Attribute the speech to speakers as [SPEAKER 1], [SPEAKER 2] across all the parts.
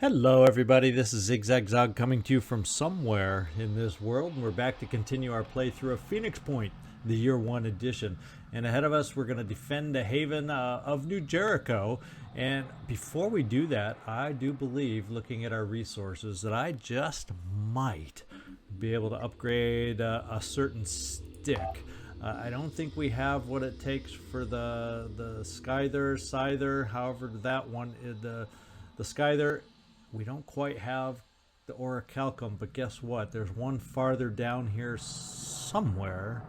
[SPEAKER 1] Hello everybody, this is ZigZagZog coming to you from somewhere in this world, and we're back to continue our playthrough of Phoenix Point, the Year 1 edition. And ahead of us, we're going to defend the haven of New Jericho. And before we do that, I do believe, looking at our resources, that I just might be able to upgrade a certain stick. I don't think we have what it takes for the Scyther, however that one is the Scyther. We don't quite have the Orichalcum, but guess what? There's one farther down here somewhere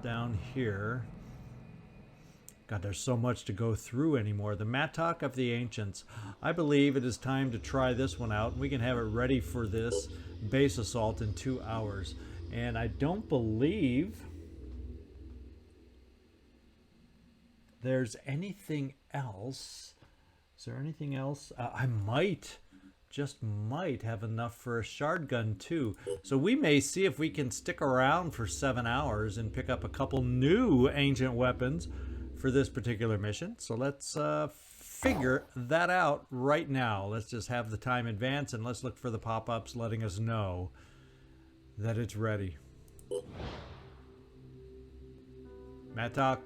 [SPEAKER 1] down here. God, there's so much to go through anymore. The Mattock of the Ancients. I believe it is time to try this one out. We can have it ready for this base assault in 2 hours. And I don't believe there's anything else. Is there anything else? I just might have enough for a shard gun too. So we may see if we can stick around for 7 hours and pick up a couple new ancient weapons for this particular mission. So let's figure that out right now. Let's just have the time advance and let's look for the pop-ups letting us know that it's ready. Mattock.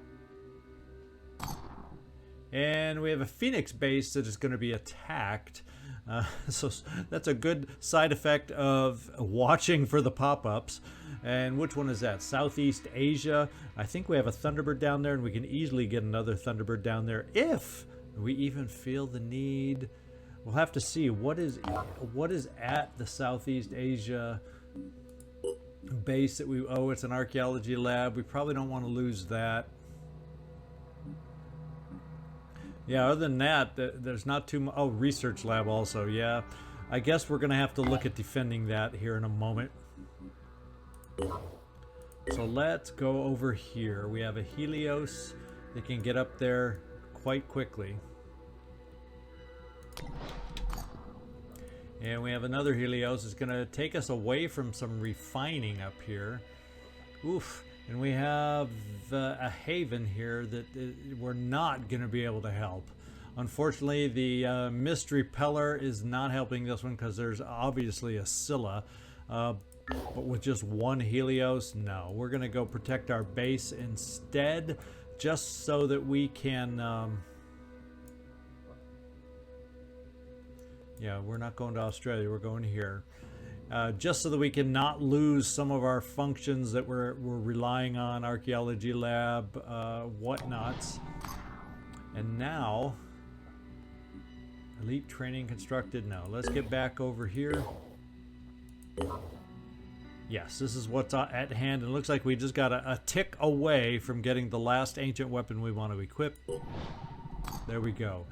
[SPEAKER 1] And we have a Phoenix base that is going to be attacked. So that's a good side effect of watching for the pop-ups. And which one is that? Southeast Asia. I think we have a Thunderbird down there, and we can easily get another Thunderbird down there if we even feel the need. We'll have to see what is at the Southeast Asia base that we... Oh, it's an archaeology lab. We probably don't want to lose that. Yeah, other than that, there's not too much. Oh, research lab also, yeah. I guess we're going to have to look at defending that here in a moment. So let's go over here. We have a Helios that can get up there quite quickly. And we have another Helios that's going to take us away from some refining up here. Oof. And we have a haven here that we're not going to be able to help. Unfortunately, the mist repeller is not helping this one because there's obviously a Scylla. But with just one Helios, no. We're going to go protect our base instead, just so that we can... yeah, we're not going to Australia. We're going here. Just so that we can not lose some of our functions that we're relying on, archaeology lab, whatnots. And now, elite training constructed. No, let's get back over here. Yes, this is what's at hand. It looks like we just got a tick away from getting the last ancient weapon we want to equip. There we go.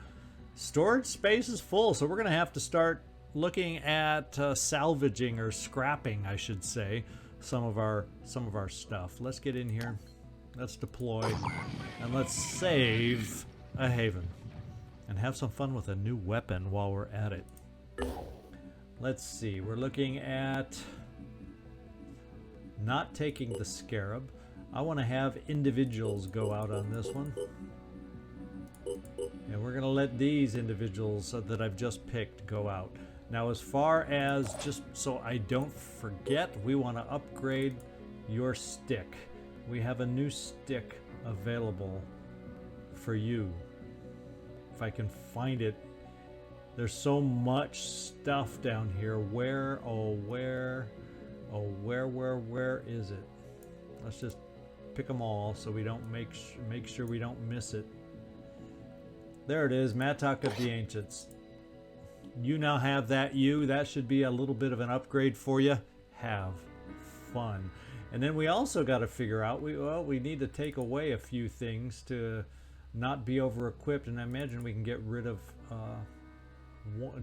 [SPEAKER 1] Storage space is full, so we're going to have to start looking at salvaging or scrapping, I should say, some of our stuff. Let's get in here. Let's deploy, and let's save a haven, and have some fun with a new weapon while we're at it. Let's see. We're looking at not taking the Scarab. I want to have individuals go out on this one. And we're going to let these individuals that I've just picked go out. Now, as far as, just so I don't forget, we want to upgrade your stick. We have a new stick available for you. If I can find it. There's so much stuff down here. Where is it? Let's just pick them all so we don't make sure we don't miss it. There it is, Mattock of the Ancients. You now have that. That should be a little bit of an upgrade for you. Have fun. And then we also got to figure out, we need to take away a few things to not be over-equipped, and I imagine we can get rid of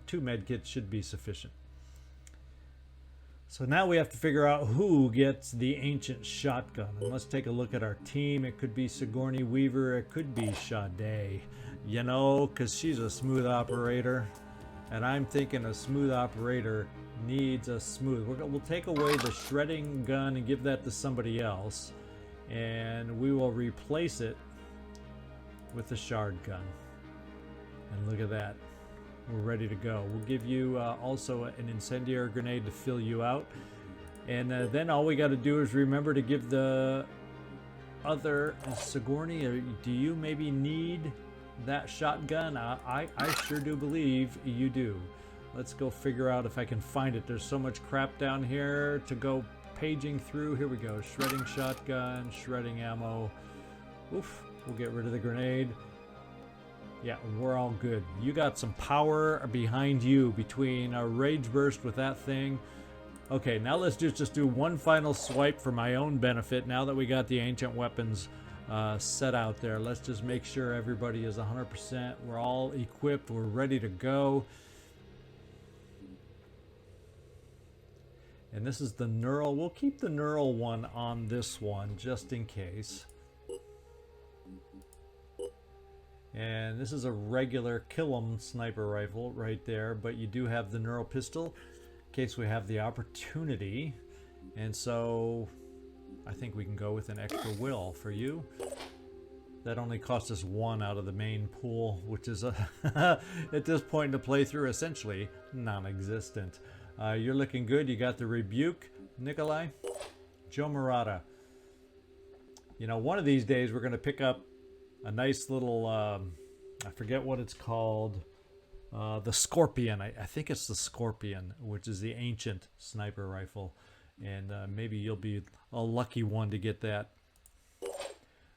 [SPEAKER 1] 2 medkits should be sufficient. So now we have to figure out who gets the ancient shotgun. And let's take a look at our team. It could be Sigourney Weaver. It could be Sade. You know, because she's a smooth operator. And I'm thinking a smooth operator needs a smooth. We'll take away the shredding gun and give that to somebody else. And we will replace it with the shard gun. And look at that. we're ready to go. We'll give you also an incendiary grenade to fill you out. And then all we got to do is remember to give the other Sigourney, do you maybe need that shotgun? I sure do believe you do. Let's go figure out if I can find it. There's so much crap down here to go paging through. Here we go. Shredding shotgun, shredding ammo. Oof, we'll get rid of the grenade. Yeah, we're all good. You got some power behind you between a rage burst with that thing. Okay, now let's just do one final swipe for my own benefit. Now that we got the ancient weapons set out there, let's just make sure everybody is 100%. We're all equipped. We're ready to go. And this is the neural. We'll keep the neural one on this one just in case. And this is a regular kill-em sniper rifle right there, but you do have the neural pistol in case we have the opportunity. And so I think we can go with an extra will for you. That only cost us 1 out of the main pool, which is at this point in the playthrough essentially non-existent. You're looking good. You got the rebuke, Nikolai. Joe Murata. You know, one of these days we're going to pick up a nice little, I forget what it's called, the Scorpion. I think it's the Scorpion, which is the ancient sniper rifle. And maybe you'll be a lucky one to get that.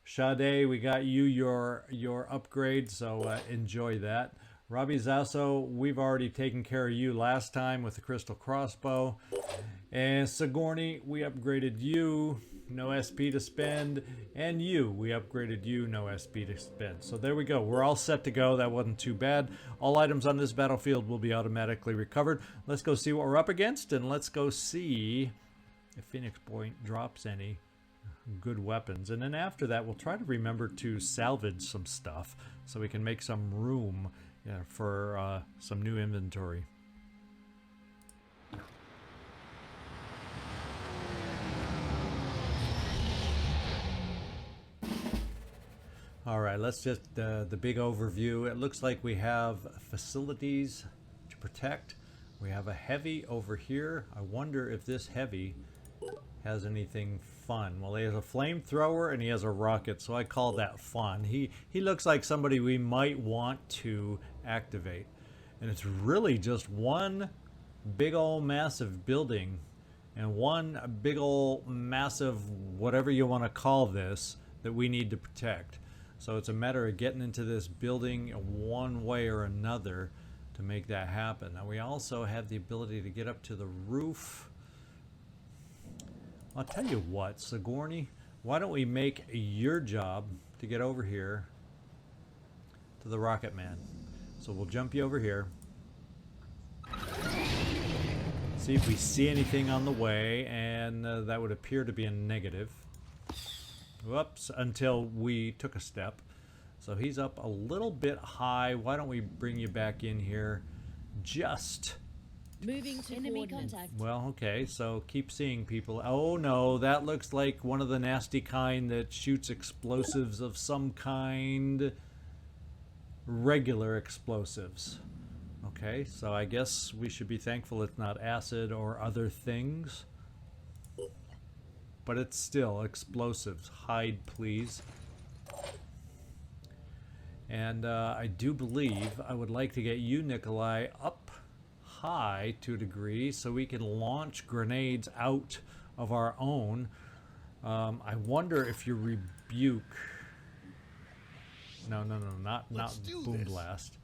[SPEAKER 1] Sade, we got you your upgrade, so enjoy that. Robbie Zasso, we've already taken care of you last time with the crystal crossbow. And Sigourney, we upgraded you, no SP to spend. And you, we upgraded you, no SP to spend. So there we go, we're all set to go. That wasn't too bad. All items on this battlefield will be automatically recovered. Let's go see what we're up against, and let's go see if Phoenix Point drops any good weapons. And then after that, we'll try to remember to salvage some stuff so we can make some room for some new inventory. All right, let's just the big overview. It looks like we have facilities to protect. We have a heavy over here. I wonder if this heavy has anything fun. Well, he has a flamethrower and he has a rocket, so I call that fun. He looks like somebody we might want to activate. And it's really just one big old massive building and one big old massive whatever you want to call this that we need to protect. So it's a matter of getting into this building one way or another to make that happen. Now we also have the ability to get up to the roof. I'll tell you what, Sigourney, why don't we make your job to get over here to the Rocket Man. So we'll jump you over here. See if we see anything on the way, and that would appear to be a negative. Whoops, until we took a step. So he's up a little bit high. Why don't we bring you back in here just...
[SPEAKER 2] Moving to enemy contact.
[SPEAKER 1] Well, okay, so keep seeing people. Oh no, that looks like one of the nasty kind that shoots explosives of some kind. Regular explosives. Okay, so I guess we should be thankful it's not acid or other things. But it's still explosives. Hide, please. And I do believe I would like to get you, Nikolai, up high to a degree so we can launch grenades out of our own. I wonder if your rebuke... No, not boom blast.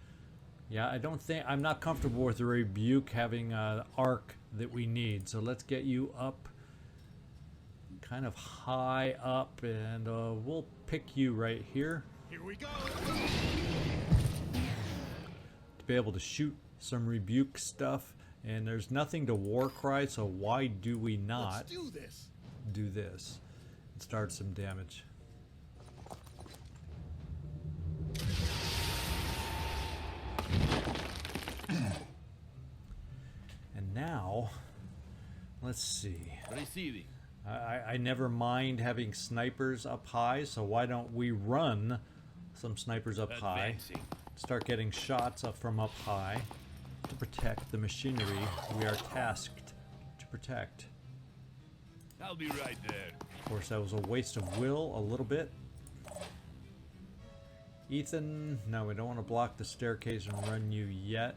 [SPEAKER 1] Yeah, I don't think... I'm not comfortable with the rebuke having an arc that we need. So let's get you up kind of high up, and we'll pick you right here.
[SPEAKER 3] Here we go.
[SPEAKER 1] To be able to shoot some rebuke stuff, and there's nothing to war cry, so why do we not do this and start some damage? And now let's see.
[SPEAKER 3] Receiving.
[SPEAKER 1] I never mind having snipers up high, so why don't we run some snipers up high start getting shots up from up high to protect the machinery we are tasked to protect.
[SPEAKER 3] I'll be right there.
[SPEAKER 1] Of course, that was a waste of will a little bit. Ethan, no, we don't want to block the staircase and run you yet.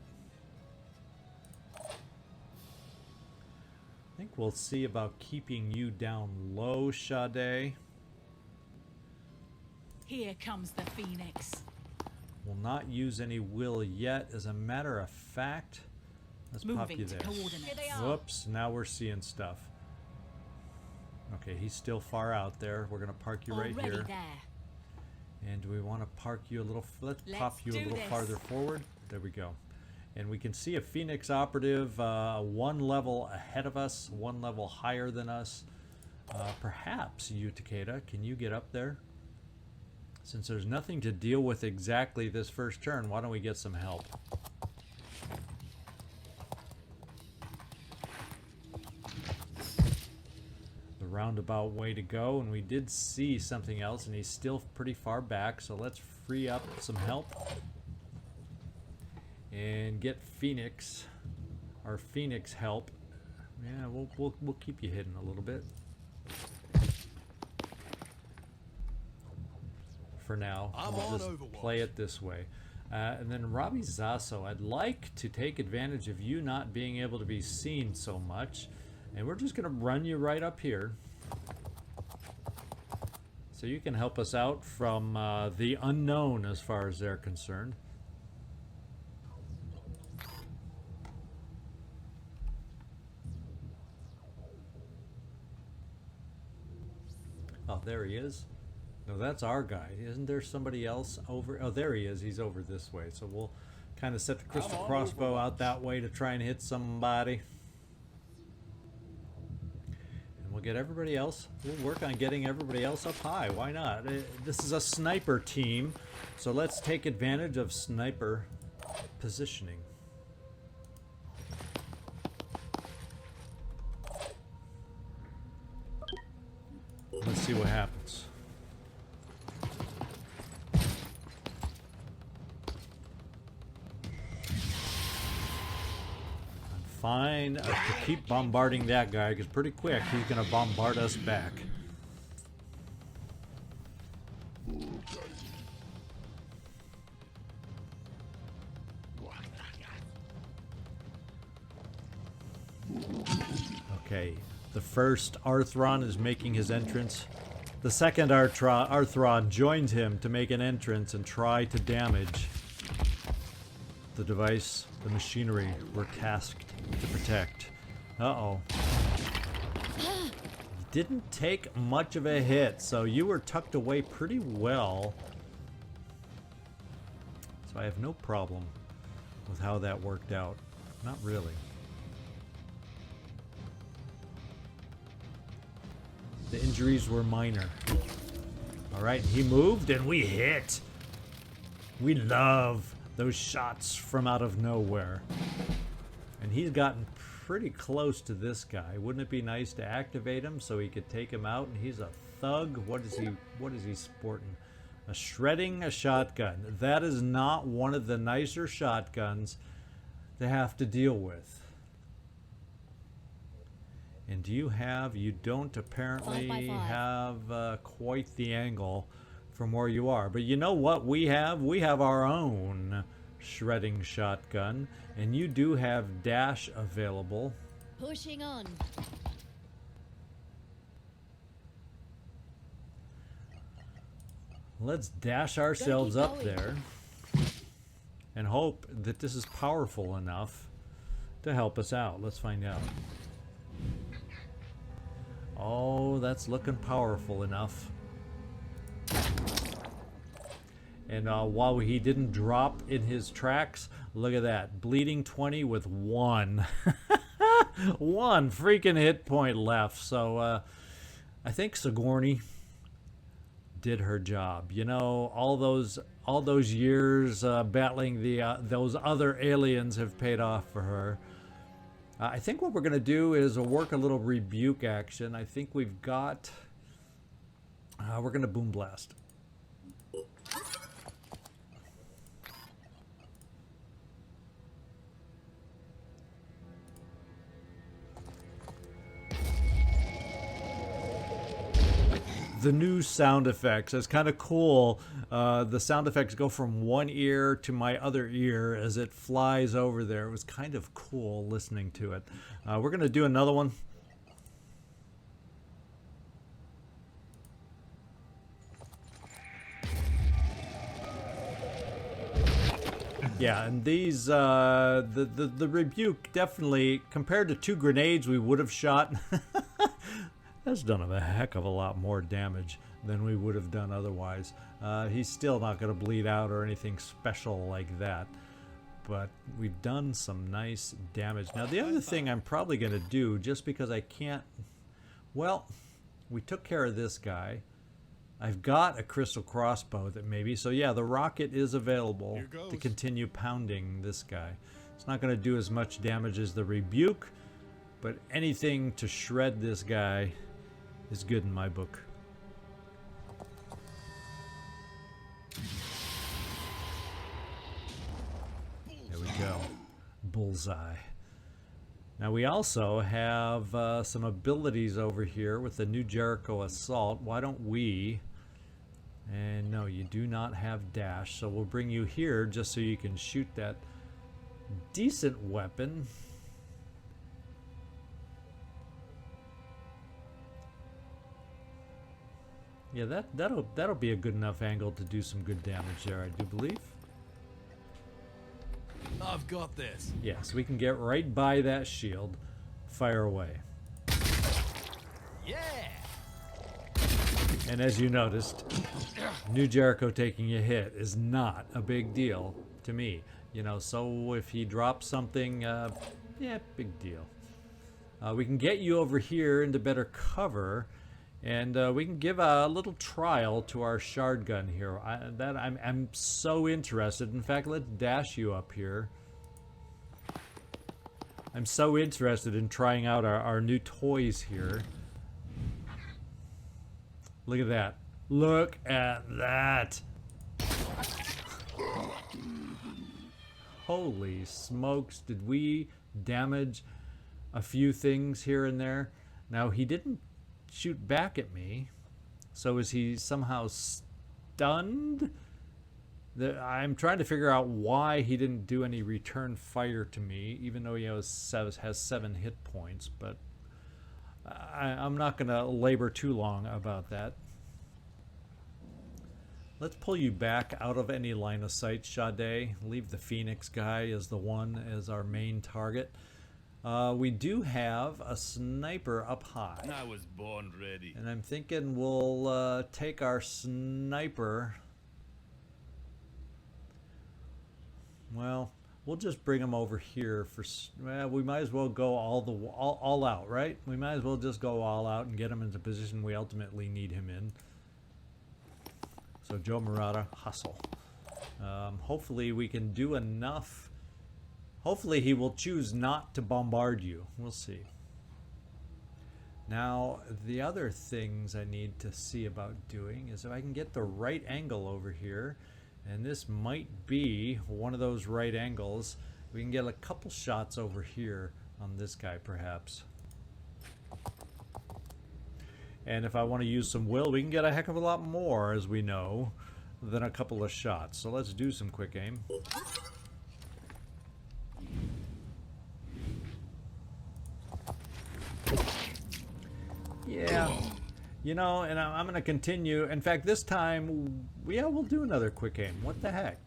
[SPEAKER 1] I think we'll see about keeping you down low, Sade.
[SPEAKER 4] Here comes the Phoenix.
[SPEAKER 1] We'll not use any will yet. As a matter of fact, let's pop you there. Whoops, now we're seeing stuff. Okay, he's still far out there. We're gonna park you right here. And do we want to park you a little? Let's pop you a little farther forward. There we go. And we can see a Phoenix operative one level ahead of us, one level higher than us. Perhaps you, Takeda, can you get up there? Since there's nothing to deal with exactly this first turn, why don't we get some help? Roundabout way to go, and we did see something else, and he's still pretty far back, so let's free up some help and get Phoenix, our Phoenix help. Yeah, we'll keep you hidden a little bit for now. We'll just play it this way. And then Robbie Zasso, I'd like to take advantage of you not being able to be seen so much. And we're just going to run you right up here so you can help us out from the unknown as far as they're concerned. Oh, there he is. No, that's our guy. Isn't there somebody else over? Oh, there he is. He's over this way. So we'll kind of set the crystal crossbow out that way to try and hit somebody. We'll get everybody else. We'll work on getting everybody else up high. Why not? This is a sniper team, so let's take advantage of sniper positioning. Let's see what happens. Fine to keep bombarding that guy, because pretty quick he's going to bombard us back. Okay, the first Arthron is making his entrance. The second Arthron joins him to make an entrance and try to damage the device, the machinery we're tasked to protect. Uh-oh. Didn't take much of a hit, so you were tucked away pretty well. So I have no problem with how that worked out. Not really. The injuries were minor. Alright, he moved and we hit. We love those shots from out of nowhere. And he's gotten pretty close to this guy. Wouldn't it be nice to activate him so he could take him out? And he's a thug. What is he sporting? A shredding a shotgun. That is not one of the nicer shotguns to have to deal with. And do you have, you don't apparently have quite the angle from where you are. But you know what we have? We have our own shredding shotgun. And you do have dash available.
[SPEAKER 2] Pushing on.
[SPEAKER 1] Let's dash ourselves up there and hope that this is powerful enough to help us out. Let's find out. Oh, that's looking powerful enough. And while he didn't drop in his tracks, look at that. Bleeding 20 with 1. 1 freaking hit point left. So I think Sigourney did her job. You know, all those years battling those other aliens have paid off for her. I think what we're going to do is work a little rebuke action. I think we've got... we're going to boom blast. the new sound effects. It's kind of cool. The sound effects go from one ear to my other ear as it flies over there. It was kind of cool listening to it. We're going to do another one. Yeah, and these, the rebuke definitely, compared to 2 grenades we would have shot, has done a heck of a lot more damage than we would have done otherwise. He's still not going to bleed out or anything special like that, but we've done some nice damage. Now, the other thing I'm probably going to do, just because I can't, well, we took care of this guy. I've got a crystal crossbow that maybe, so yeah, the rocket is available to continue pounding this guy. It's not going to do as much damage as the rebuke, but anything to shred this guy is good in my book. There we go. Bullseye. Now we also have some abilities over here with the new Jericho Assault. Why don't we... And no, you do not have dash, so we'll bring you here just so you can shoot that decent weapon. Yeah, that'll be a good enough angle to do some good damage there, I do believe.
[SPEAKER 3] I've got this.
[SPEAKER 1] Yes, we can get right by that shield. Fire away.
[SPEAKER 3] Yeah.
[SPEAKER 1] And as you noticed, new Jericho taking a hit is not a big deal to me. You know, so if he drops something, yeah, big deal. We can get you over here into better cover, and we can give a little trial to our shard gun here. I'm so interested. In fact, let's dash you up here. I'm so interested in trying out our new toys here. Look at that. Look at that. Holy smokes, did we damage a few things here and there? Now, he didn't shoot back at me, so is he somehow stunned? I'm trying to figure out why he didn't do any return fire to me, even though he has 7 hit points, but I'm not going to labor too long about that. Let's pull you back out of any line of sight, Sade. Leave the Phoenix guy as the one as our main target. We do have a sniper up high.
[SPEAKER 3] I was born ready.
[SPEAKER 1] And I'm thinking we'll take our sniper. Well, we'll just bring him over here for. Well, we might as well go all out, right? We might as well just go all out and get him into the position we ultimately need him in. So Joe Murata, hustle. Hopefully we can do enough. Hopefully he will choose not to bombard you. We'll see. Now, the other things I need to see about doing is if I can get the right angle over here, and this might be one of those right angles, we can get a couple shots over here on this guy perhaps. And if I want to use some will, we can get a heck of a lot more, as we know, than a couple of shots. So let's do some quick aim. Yeah, you know, and I'm going to continue. In fact, this time, yeah, we'll do another quick aim. What the heck?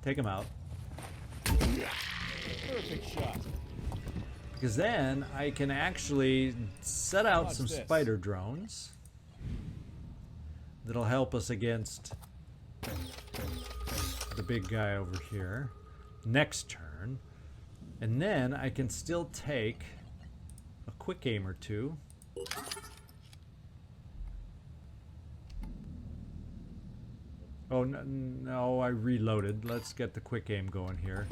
[SPEAKER 1] Take him out.
[SPEAKER 3] Perfect shot.
[SPEAKER 1] Because then I can actually set out some spider drones that'll help us against the big guy over here next turn. And then I can still take a quick aim or two. Oh, no, I reloaded. Let's get the quick aim going here.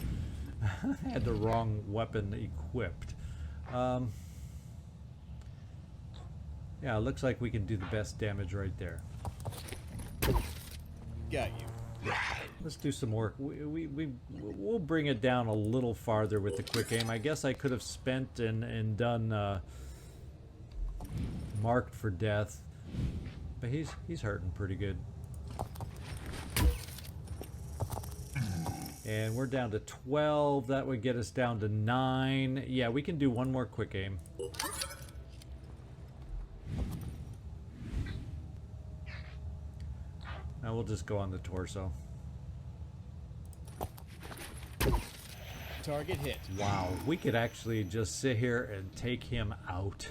[SPEAKER 1] I had the wrong weapon equipped. Yeah, it looks like we can do the best damage right there.
[SPEAKER 3] Got you.
[SPEAKER 1] Let's do some work. We'll bring it down a little farther with the quick aim. I guess I could have spent and done marked for death, but he's hurting pretty good. And we're down to 12. That would get us down to 9. Yeah, we can do one more quick aim. Now we'll just go on the torso.
[SPEAKER 3] Target hit.
[SPEAKER 1] Wow, we could actually just sit here and take him out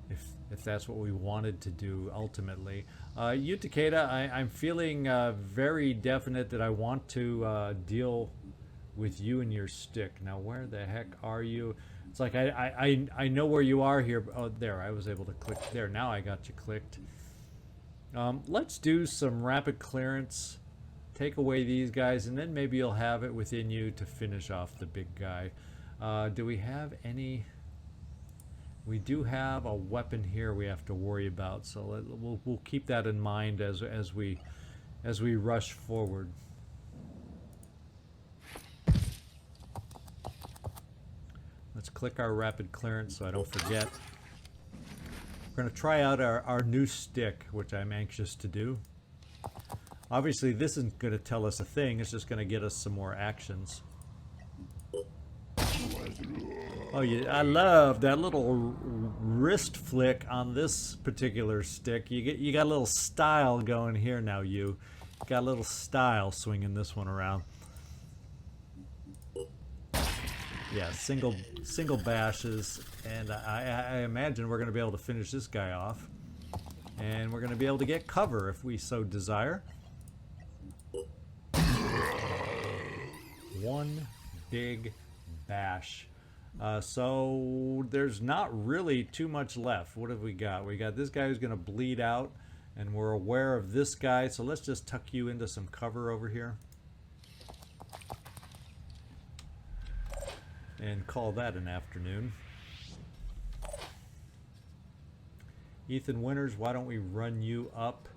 [SPEAKER 1] if that's what we wanted to do ultimately. You, Takeda, I'm feeling very definite that I want to deal with you and your stick. Now, where the heck are you? It's like I know where you are here. Oh, there, I was able to click there. Now I got you clicked. Let's do some rapid clearance. Take away these guys, and then maybe you'll have it within you to finish off the big guy. Do we have any? We do have a weapon here we have to worry about, so we'll keep that in mind as we rush forward. Let's click our rapid clearance so I don't forget. We're going to try out our new stick, which I'm anxious to do. Obviously, this isn't going to tell us a thing. It's just going to get us some more actions. Oh, yeah, I love that little wrist flick on this particular stick. You got a little style going here now. You got a little style swinging this one around. Yeah, single bashes, and I imagine we're going to be able to finish this guy off, and we're going to be able to get cover if we so desire. One big bash. So there's not really too much left. What have we got? We got this guy who's going to bleed out, and we're aware of this guy, so let's just tuck you into some cover over here and call that an afternoon. Ethan Winters, why don't we run you up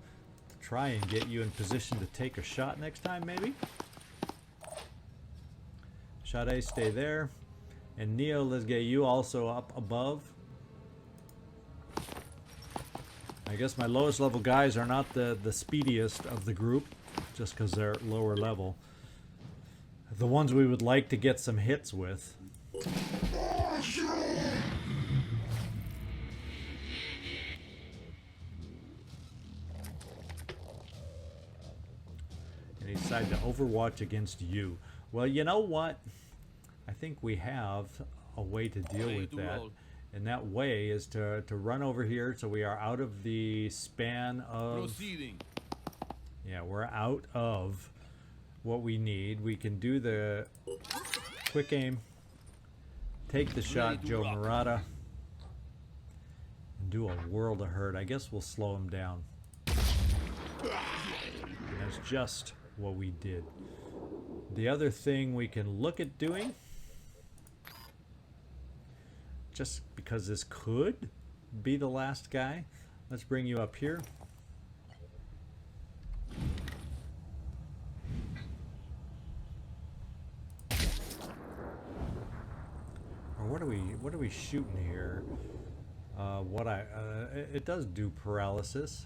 [SPEAKER 1] to try and get you in position to take a shot next time, maybe? Sade, stay there. And Neo, let's get you also up above. I guess my lowest level guys are not the speediest of the group, just because they're lower level. The ones we would like to get some hits with. And he decided to overwatch against you. Well, you know what? I think we have a way to deal with that. And that way is to run over here so we are out of the span of...
[SPEAKER 3] Proceeding.
[SPEAKER 1] Yeah, we're out of what we need. We can do the quick aim, take the shot, Joe Murata, and do a world of hurt. I guess we'll slow him down. And that's just what we did. The other thing we can look at doing, just because this could be the last guy, let's bring you up here. Or what are we shooting here? It does do paralysis,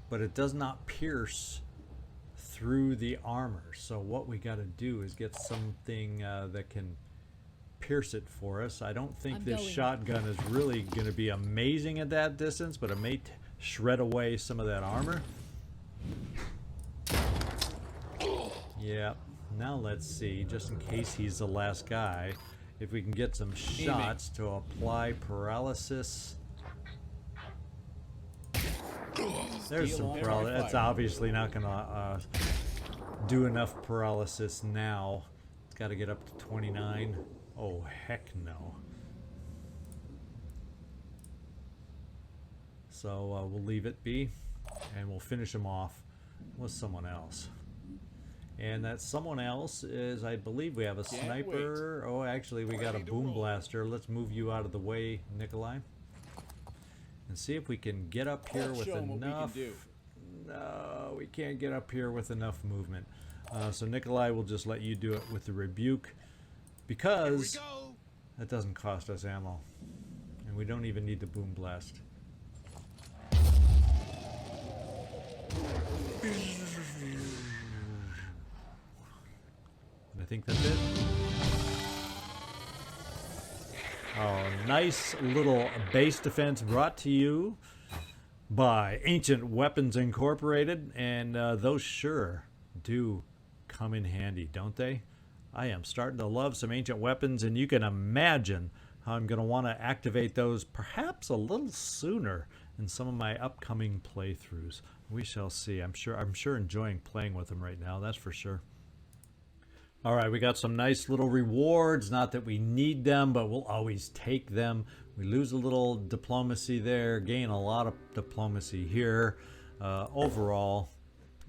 [SPEAKER 1] but it does not pierce through the armor. So what we got to do is get something that can pierce it for us. I don't think this shotgun is really going to be amazing at that distance, but it may shred away some of that armor. Yeah. Now let's see, just in case he's the last guy, if we can get some shots to apply paralysis. There's some paralysis. That's obviously not going to do enough paralysis now. It's got to get up to 29. Oh, heck no. So we'll leave it be, and we'll finish him off with someone else. And that someone else is, I believe we have a sniper. Oh, actually, we got a boom blaster. Let's move you out of the way, Nikolai. And see if we can get up here with enough. No, we can't get up here with enough movement. So Nikolai will just let you do it with the rebuke, because that doesn't cost us ammo. And we don't even need the boom blast. I think that's it. Oh, nice little base defense brought to you by Ancient Weapons Incorporated, and those sure do come in handy, don't they? I am starting to love some ancient weapons, and you can imagine how I'm going to want to activate those perhaps a little sooner in some of my upcoming playthroughs. We shall see. I'm sure enjoying playing with them right now, that's for sure. All right, we got some nice little rewards. Not that we need them, but we'll always take them. We lose a little diplomacy there, gain a lot of diplomacy here overall.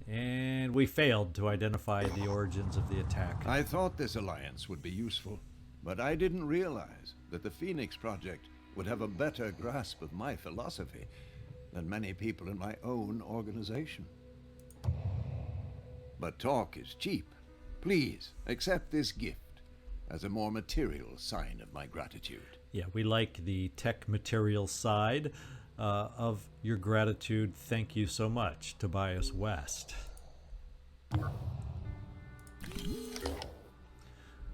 [SPEAKER 1] And we failed to identify the origins of the attack.
[SPEAKER 5] I thought this alliance would be useful, but I didn't realize that the Phoenix Project would have a better grasp of my philosophy than many people in my own organization. But talk is cheap. Please accept this gift as a more material sign of my gratitude.
[SPEAKER 1] Yeah, we like the tech material side of your gratitude. Thank you so much, Tobias West.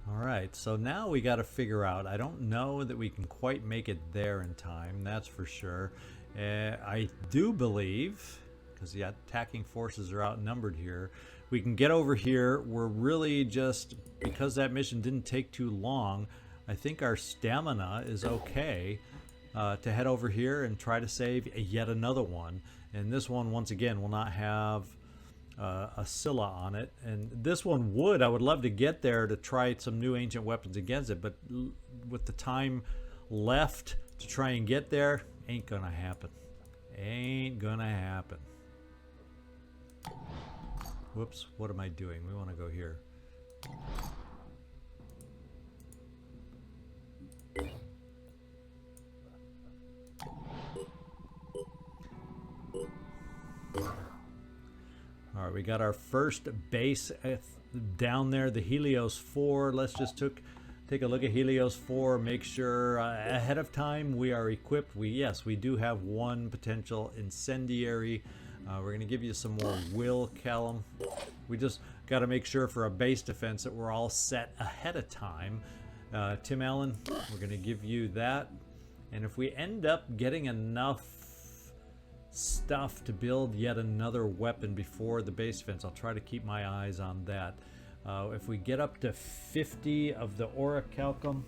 [SPEAKER 1] All right, so now we got to figure out. I don't know that we can quite make it there in time, that's for sure. I do believe, because the attacking forces are outnumbered here, we can get over here. We're really just, because that mission didn't take too long, I think our stamina is okay to head over here and try to save yet another one. And this one, once again, will not have a Scylla on it. And this one would. I would love to get there to try some new ancient weapons against it, but with the time left to try and get there, ain't gonna happen. Ain't gonna happen. Whoops, what am I doing? We want to go here. All right, we got our first base down there, the Helios 4. Let's just take a look at Helios 4, make sure ahead of time we are equipped. Yes, we do have one potential incendiary. We're going to give you some more will, Callum. We just got to make sure for a base defense that we're all set ahead of time. Tim Allen, we're going to give you that. And if we end up getting enough stuff to build yet another weapon before the base defense, I'll try to keep my eyes on that. If we get up to 50 of the orichalcum,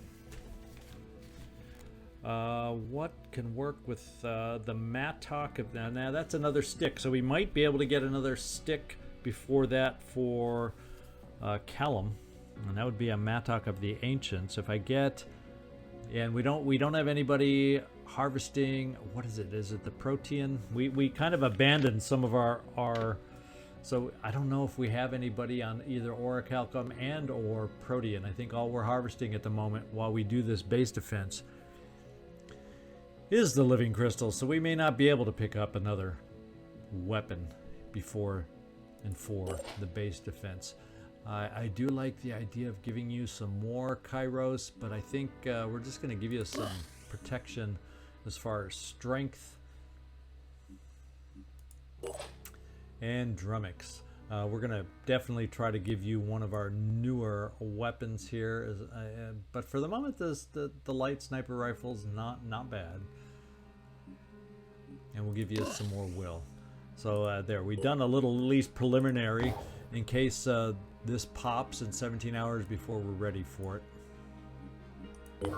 [SPEAKER 1] what can work with the mattock of that? Now that's another stick, so we might be able to get another stick before that for Callum, and that would be a mattock of the ancients. If I get, and we don't have anybody harvesting. What is it? Is it the protean? We kind of abandoned some of our. So I don't know if we have anybody on either orichalcum and or protean. I think all we're harvesting at the moment while we do this base defense is the living crystal, so we may not be able to pick up another weapon before and for the base defense. I do like the idea of giving you some more Kairos, but I think we're just going to give you some protection as far as strength and Drummix. We're going to definitely try to give you one of our newer weapons here, but for the moment, the light sniper rifle's not bad, and we'll give you some more will. So there, we've done a little, at least preliminary, in case this pops in 17 hours before we're ready for it.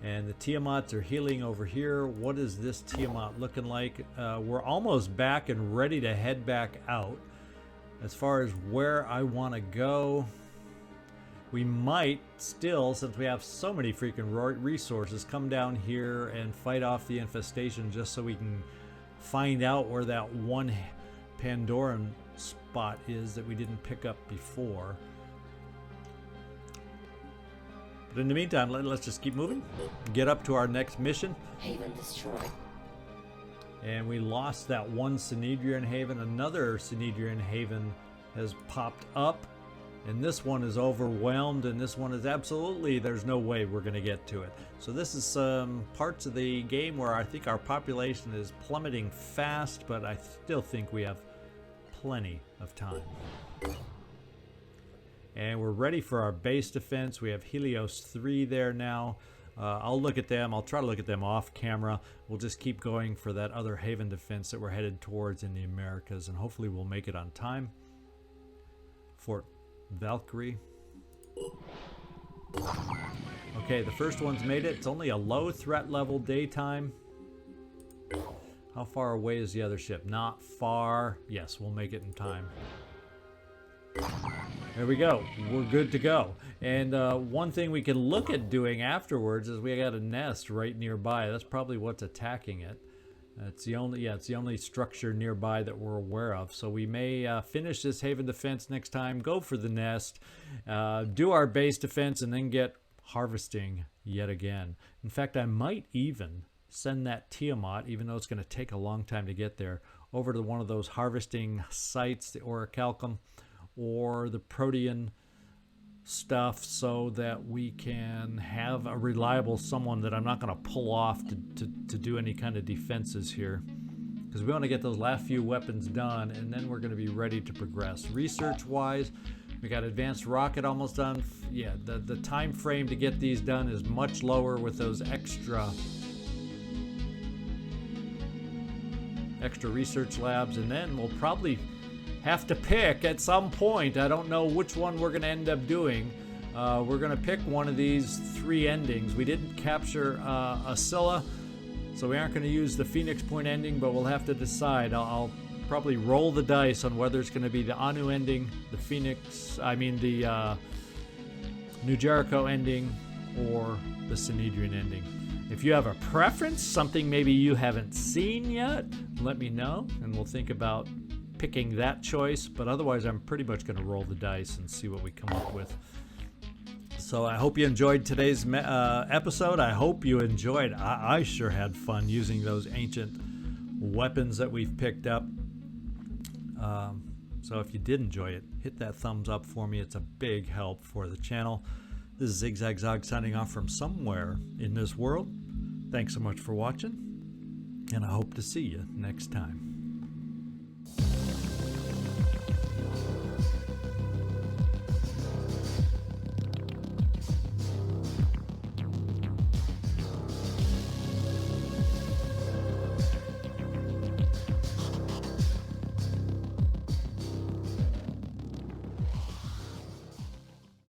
[SPEAKER 1] And the Tiamats are healing over here. What is this Tiamat looking like? We're almost back and ready to head back out. As far as where I want to go, we might still, since we have so many freaking resources, come down here and fight off the infestation just so we can find out where that one Pandoran spot is that we didn't pick up before. But in the meantime, let's just keep moving, get up to our next mission.
[SPEAKER 2] Haven destroyed.
[SPEAKER 1] and we lost that one Synedrian haven. Another Synedrian haven has popped up, and this one is overwhelmed, and this one is absolutely, there's no way we're going to get to it. So this is some parts of the game where I think our population is plummeting fast, but I still think we have plenty of time. And we're ready for our base defense. We have Helios 3 there now. I'll look at them. I'll try to look at them off camera. We'll just keep going for that other haven defense that we're headed towards in the Americas, and hopefully we'll make it on time. Fort Valkyrie. Okay, the first one's made it. It's only a low threat level daytime. How far away is the other ship? Not far. Yes, we'll make it in time. There we go. We're good to go. And one thing we can look at doing afterwards is we got a nest right nearby. That's probably what's attacking it. It's the only structure nearby that we're aware of. So we may finish this haven defense next time, go for the nest, do our base defense, and then get harvesting yet again. In fact, I might even send that Tiamat, even though it's going to take a long time to get there, over to one of those harvesting sites, the Orichalcum or the Protean stuff, so that we can have a reliable someone that I'm not going to pull off to do any kind of defenses here, because we want to get those last few weapons done, and then we're going to be ready to progress. Research wise, we got advanced rocket almost done. Yeah, the time frame to get these done is much lower with those extra research labs, and then we'll probably have to pick at some point. I don't know which one we're going to end up doing. We're going to pick one of these 3 endings. We didn't capture Attila, so we aren't going to use the Phoenix Point ending, but we'll have to decide. I'll probably roll the dice on whether it's going to be the Anu ending, the New Jericho ending, or the Synedrian ending. If you have a preference, something maybe you haven't seen yet, let me know, and we'll think about picking that choice. But otherwise, I'm pretty much going to roll the dice and see what we come up with. So I hope you enjoyed today's episode. I hope you enjoyed. I sure had fun using those ancient weapons that we've picked up. So if you did enjoy it, hit that thumbs up for me. It's a big help for the channel. This is ZigZagZog signing off from somewhere in this world. Thanks so much for watching, and I hope to see you next time.